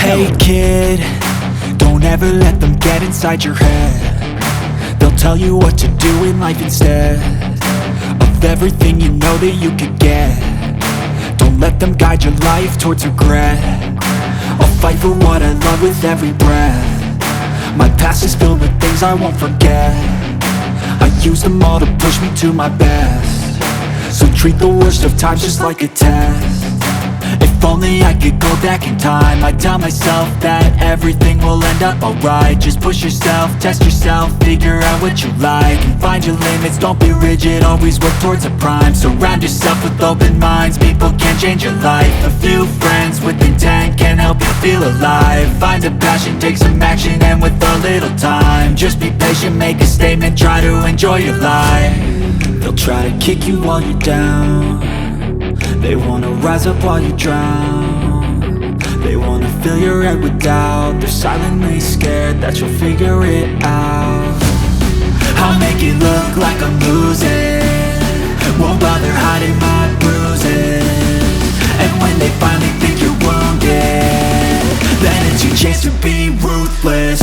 Hey kid, don't ever let them get inside your head. They'll tell you what to do in life instead of everything you know that you could get. Don't let them guide your life towards regret. I'll fight for what I love with every breath. My past is filled with things I won't forget. I use them all to push me to my best. So treat the worst of times just like a test. If only I could go back in time, I'd tell myself that everything will end up alright. Just push yourself, test yourself, figure out what you like, and find your limits, don't be rigid, always work towards a prime. Surround yourself with open minds, people can change your life. A few friends with intent can help you feel alive. Find a passion, take some action, and with a little time, just be patient, make a statement, try to enjoy your life. They'll try to kick you while you're down. They wanna rise up while you drown. They wanna fill your head with doubt. They're silently scared that you'll figure it out. I'll make it look like I'm losing, won't bother hiding my bruises. And when they finally think you're wounded, then it's your chance to be ruthless.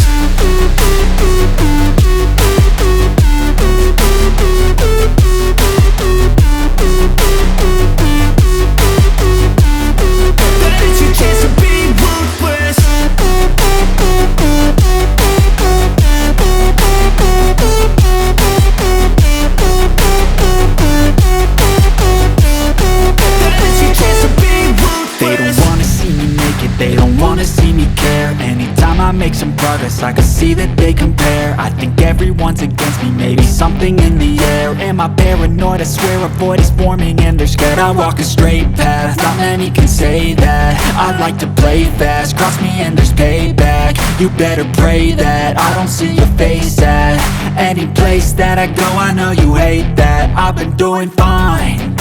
They don't wanna see me care. Anytime I make some progress, I can see that they compare. I think everyone's against me, maybe something in the air. Am I paranoid? I swear a void is forming and they're scared I walk a straight path. Not many can say that. I like to play fast, cross me and there's payback. You better pray that I don't see your face at any place that I go. I know you hate that. I've been doing fine,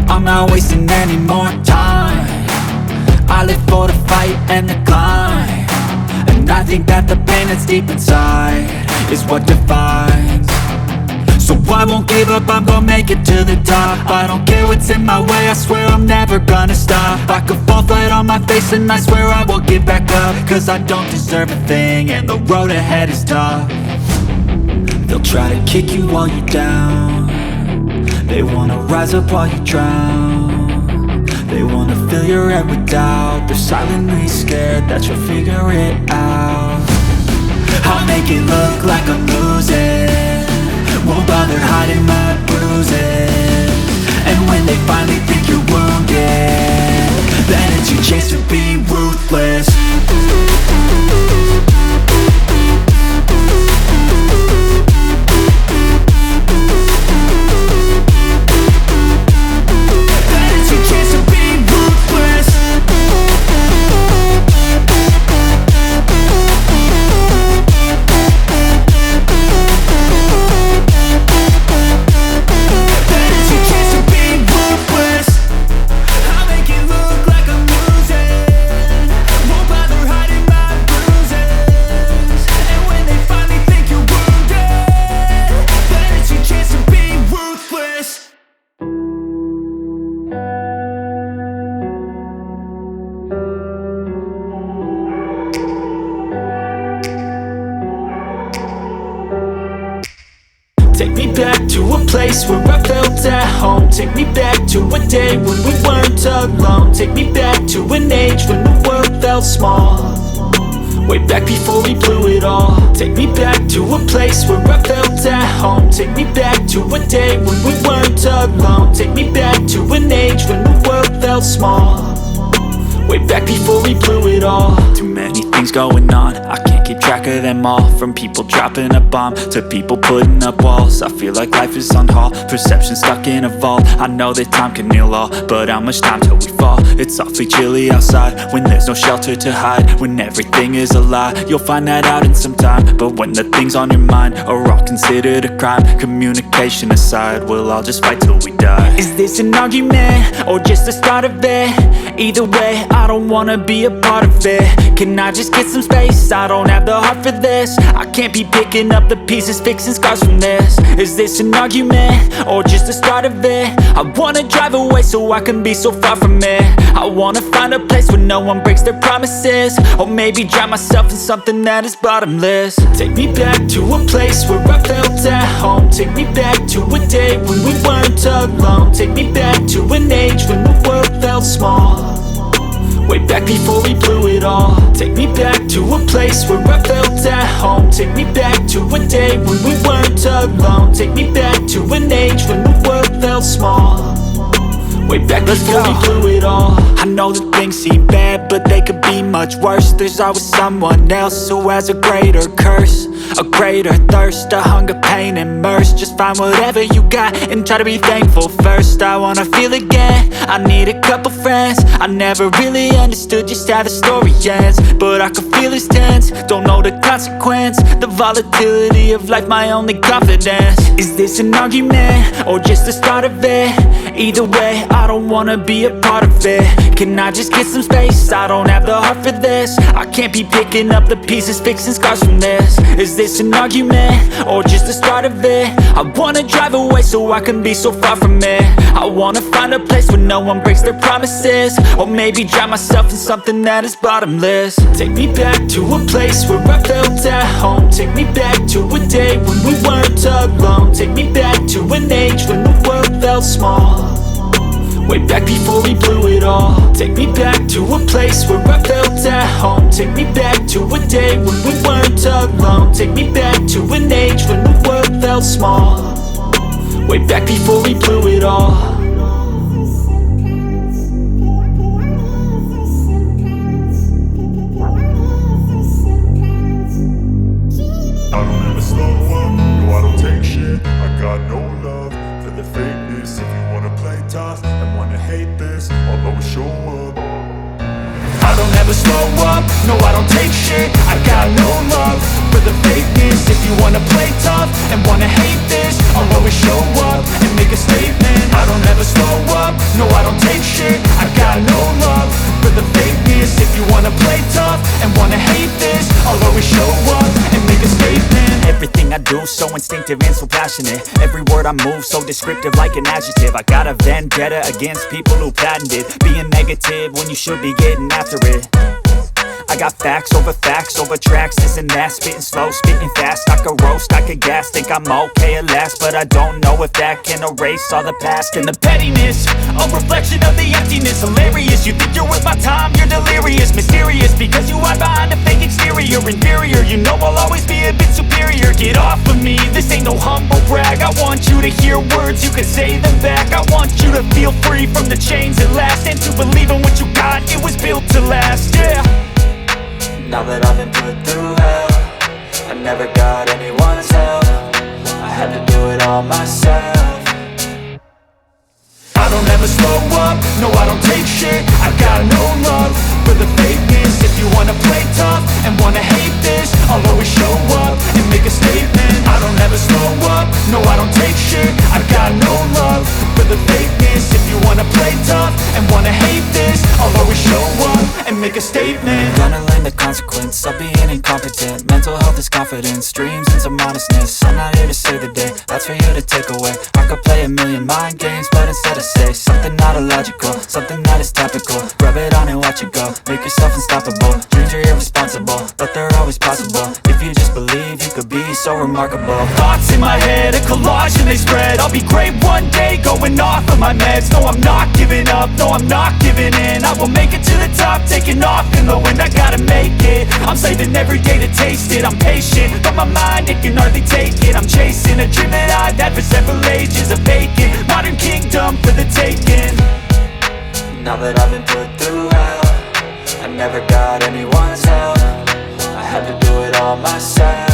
I'm not wasting any more time. I live for the fight and the climb, and I think that the pain that's deep inside is what defines. So I won't give up, I'm gonna make it to the top. I don't care what's in my way, I swear I'm never gonna stop. I could fall flat on my face and I swear I will get back up, cause I don't deserve a thing and the road ahead is tough. They'll try to kick you while you're down. They wanna rise up while you drown. They wanna fill your head with doubt. They're silently scared that you'll figure it out. I'll make it look like I'm losing, won't bother hiding my bruises. And when they finally think you're wounded, then it's your chance to be ruthless. Take me back to a place where I felt at home. Take me back to a day when we weren't alone. Take me back to an age when the world felt small, way back before we blew it all. Take me back to a place where I felt at home. Take me back to a day when we weren't alone. Take me back to an age when the world felt small, way back before we blew it all. Too many things going on, I can't keep track of them all. From people dropping a bomb to people putting up walls. I feel like life is on hold, perception stuck in a vault. I know that time can heal all, but how much time till we fall? It's awfully chilly outside when there's no shelter to hide. When everything is a lie, you'll find that out in some time. But when the things on your mind are all considered a crime, communication aside, we'll all just fight till we die. Is this an argument or just the start of it? Either way, I don't wanna be a part of it. Can I just get some space? I don't have the heart for this. I can't be picking up the pieces, fixing scars from this. Is this an argument, or just the start of it? I wanna drive away so I can be so far from it. I wanna find a place where no one breaks their promises, or maybe drown myself in something that is bottomless. Take me back to a place where I felt at home. Take me back to a day when we weren't alone. Take me back to an age when the world felt small, way back before we blew it all. Take me back to a place where I felt at home. Take me back to a day when we weren't alone. Take me back to an age when the world felt small, way back before we blew it all. I know that things seem bad, but they could be much worse. There's always someone else who has a greater curse, a greater thirst, a hunger, pain, and mercy. Just find whatever you got and try to be thankful first. I wanna feel again, I need a couple friends. I never really understood just how the story ends, but I can feel it's tense, don't know the consequence. The volatility of life, my only confidence. Is this an argument, or just the start of it? Either way, I don't wanna be a part of it. Can I just get some space? I don't have the heart for this. I can't be picking up the pieces, fixing scars from this. Is this an argument, or just the start of it? I wanna drive away so I can be so far from it. I wanna find a place where no one breaks their promises, or maybe drown myself in something that is bottomless. Take me back to a place where I felt at home. Take me back to a day when we weren't alone. Take me back to an age when the world felt small, way back before we blew it all. Take me back to a place where I felt at home. Take me back to a day when we weren't alone. Take me back to an age when the world felt small, way back before we blew it all. I don't ever slow up, no I don't take shit. I got no love for the fakeness. If you wanna play tough and wanna hate this, I'll always show up. I don't ever slow up, no I don't take shit. I got no love for the fakeness. If you wanna play tough and wanna hate this, I'll always show up and make a statement. I don't ever slow up, no I don't take shit. I got no love for the fakeness. If you wanna play tough and wanna hate this, I'll always show up and make a statement. Everything I do so instinctive and so passionate. Every word I move so descriptive like an adjective. I got a vendetta against people who patented being negative when you should be getting after it. I got facts over tracks, this and that. Spitting slow, spitting fast. I could roast, I could gas. Think I'm okay at last, but I don't know if that can erase all the past. And the pettiness, a reflection of the emptiness. Hilarious, you think you're worth my time, you're delirious. Mysterious, because you hide behind a fake exterior. Inferior, you know I'll always be a bit superior. Get off of me, this ain't no humble brag. I want you to hear words, you can say them back. I want you to feel free from the chains at last, and to believe in what you got, it was built to last, yeah. Now that I've been put through hell, I never got anyone's help. I had to do it all myself. I don't ever slow up, no I don't take shit. I got no love for the fakeness. If you wanna play tough and wanna hate this, I'll always show up and make a statement. I don't ever slow up, no I don't take shit. I got no love for the fakeness. If you wanna play tough and wanna hate this, I'll always show up and make a statement. Gonna learn the consequence of being incompetent. Mental health is confidence, dreams and some modestness. I'm not here to save the day, that's for you to take away. I could play a million mind games, but instead I say something not illogical, something that is topical. Rub it on and watch it go, make yourself unstoppable. Dreams are irresponsible, but they're always possible. If you just believe, you could be so remarkable. Thoughts in my head, a collage and they spread. I'll be great one day, going off of my meds. No, I'm not giving up, no, I'm not giving in. I will make it to the top, taking off in the wind. I gotta make it, I'm saving every day to taste it. I'm patient, but my mind, it can hardly take it. I'm chasing a dream that I've had for several ages. A vacant, modern kingdom for the taking. Now that I've been put through hell, I never got anyone's help. I had to do it all myself.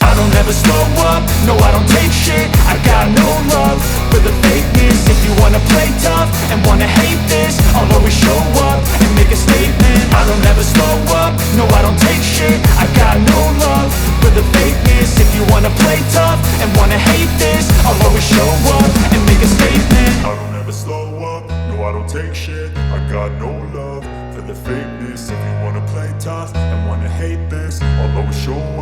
I don't ever slow up, no I don't take shit. I got no love for the fakeness. If you wanna play tough and wanna hate this, I'll always show up and make a statement. I don't ever slow up, no I don't take shit. I got no love for the fakeness. If you wanna play tough and wanna hate this, I'll always show up and make a statement. I don't ever slow up, no I don't take take shit. I got no love for the fakeness. If you wanna play tough and wanna hate this, I'll always show